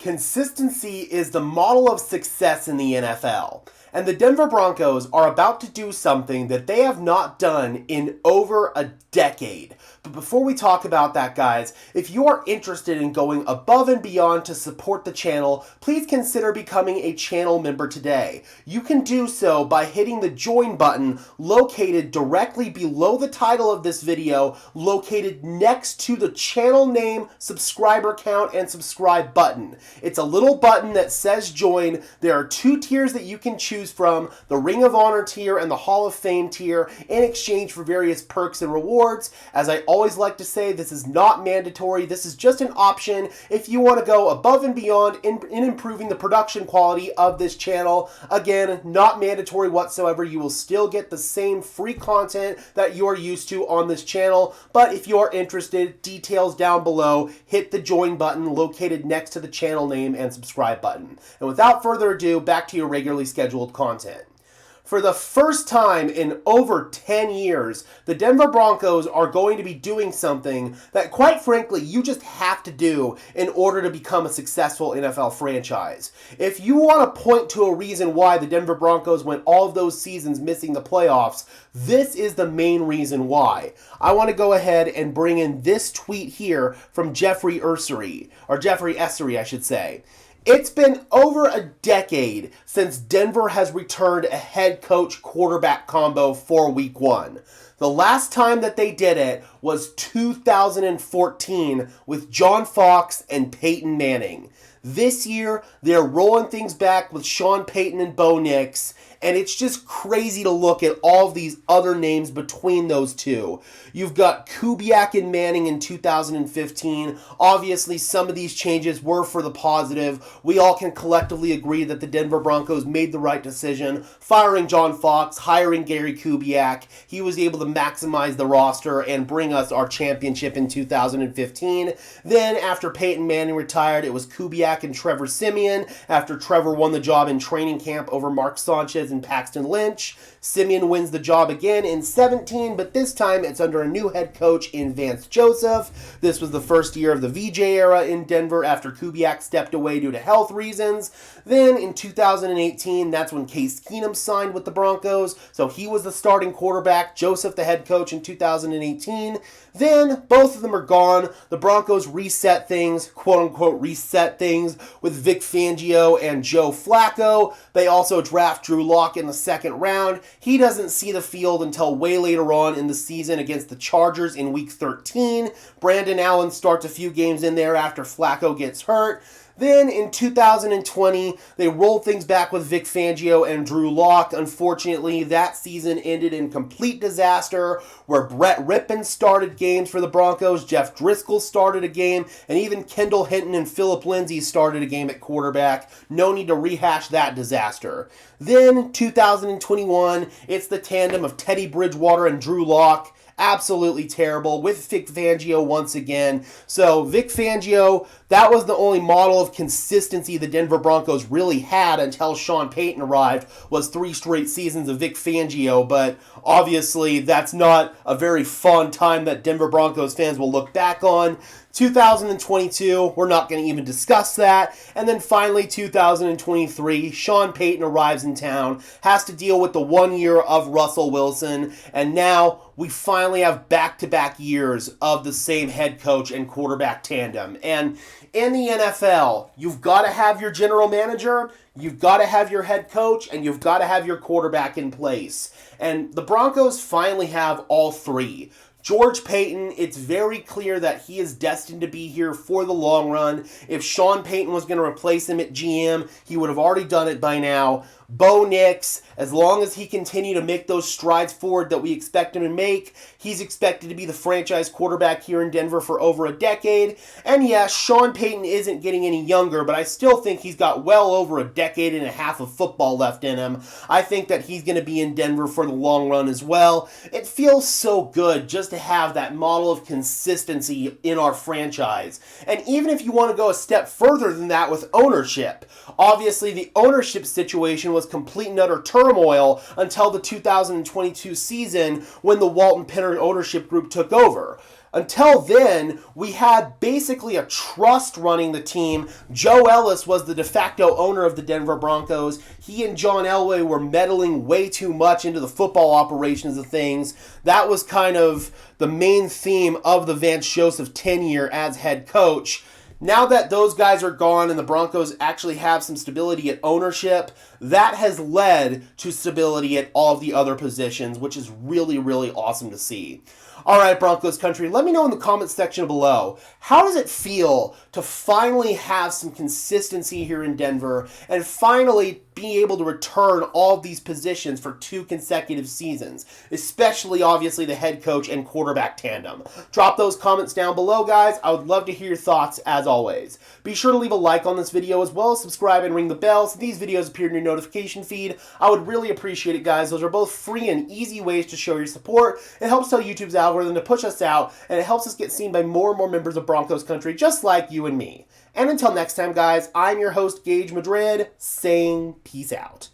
Consistency is the model of success in the NFL, and the Denver Broncos are about to do something that they have not done in over a decade. But before we talk about that, guys, if you are interested in going above and beyond to support the channel, please consider becoming a channel member today. You can do so by hitting the join button located directly below the title of this video, located next to the channel name, subscriber count, and subscribe button. It's a little button that says join. There are two tiers that you can choose from, the Ring of Honor tier and the Hall of Fame tier, in exchange for various perks and rewards. As I always like to say, this is not mandatory. This is just an option if you want to go above and beyond in improving the production quality of this channel. Again, not mandatory whatsoever. You will still get the same free content that you are used to on this channel. But if you are interested, details down below. Hit the join button located next to the channel name and subscribe button. And without further ado, back to your regularly scheduled content. For the first time in over 10 years, the Denver Broncos are going to be doing something that, quite frankly, you just have to do in order to become a successful NFL franchise. If you want to point to a reason why the Denver Broncos went all of those seasons missing the playoffs, this is the main reason why. I want to go ahead and bring in this tweet here from Jeffrey Essery, I should say. It's been over a decade since Denver has returned a head coach quarterback combo for week one. The last time that they did it was 2014 with John Fox and Peyton Manning. This year, they're rolling things back with Sean Payton and Bo Nix, and it's just crazy to look at all of these other names between those two. You've got Kubiak and Manning in 2015. Obviously, some of these changes were for the positive. We all can collectively agree that the Denver Broncos made the right decision, firing John Fox, hiring Gary Kubiak. He was able to maximize the roster and bring us our championship in 2015. Then, after Peyton Manning retired, it was Kubiak and Trevor Siemian. After Trevor won the job in training camp over Mark Sanchez and Paxton Lynch, Siemian wins the job again in 17, but this time it's under a new head coach in Vance Joseph. This was the first year of the VJ era in Denver after Kubiak stepped away due to health reasons. Then in 2018, that's when Case Keenum signed with the Broncos, so he was the starting quarterback, Joseph the head coach in 2018. Then both of them are gone. The Broncos reset things, quote-unquote reset things, with Vic Fangio and Joe Flacco. They also draft Drew Lock in the second round. He doesn't see the field until way later on in the season against the Chargers in Week 13. Brandon Allen starts a few games in there after Flacco gets hurt. Then in 2020, they rolled things back with Vic Fangio and Drew Lock. Unfortunately, that season ended in complete disaster where Brett Rippon started games for the Broncos, Jeff Driscoll started a game, and even Kendall Hinton and Phillip Lindsay started a game at quarterback. No need to rehash that disaster. Then 2021, it's the tandem of Teddy Bridgewater and Drew Lock. Absolutely terrible with Vic Fangio once again. So Vic Fangio, that was the only model of consistency the Denver Broncos really had until Sean Payton arrived, was 3 straight seasons of Vic Fangio. But obviously that's not a very fun time that Denver Broncos fans will look back on. 2022, we're not going to even discuss that. And then finally, 2023, Sean Payton arrives in town, has to deal with the 1 year of Russell Wilson, and now we finally have back-to-back years of the same head coach and quarterback tandem. And in the NFL, you've got to have your general manager, you've got to have your head coach, and you've got to have your quarterback in place. And the Broncos finally have all three. George Paton, it's very clear that he is destined to be here for the long run. If Sean Payton was going to replace him at GM, he would have already done it by now. Bo Nix, as long as he continued to make those strides forward that we expect him to make, he's expected to be the franchise quarterback here in Denver for over a decade. And yes, Sean Payton isn't getting any younger, but I still think he's got well over a decade and a half of football left in him. I think that he's going to be in Denver for the long run as well. It feels so good just to have that model of consistency in our franchise. And even if you want to go a step further than that with ownership, obviously the ownership situation was complete and utter turmoil until the 2022 season when the Walton Penner ownership group took over. Until then, we had basically a trust running the team. Joe Ellis was the de facto owner of the Denver Broncos. He and John Elway were meddling way too much into the football operations of things. That was kind of the main theme of the Vance Joseph tenure as head coach. Now that those guys are gone and the Broncos actually have some stability at ownership, that has led to stability at all of the other positions, which is really, really awesome to see. All right, Broncos country, let me know in the comments section below, how does it feel to finally have some consistency here in Denver and finally be able to return all of these positions for 2 consecutive seasons, especially obviously the head coach and quarterback tandem? Drop those comments down below, guys. I would love to hear your thoughts as always. Be sure to leave a like on this video as well as subscribe and ring the bell so these videos appear in your notification feed. I would really appreciate it, guys. Those are both free and easy ways to show your support. It helps tell YouTube's algorithm to push us out, and it helps us get seen by more and more members of Broncos country just like you and me. And until next time, guys, I'm your host, Gage Madrid, saying peace out.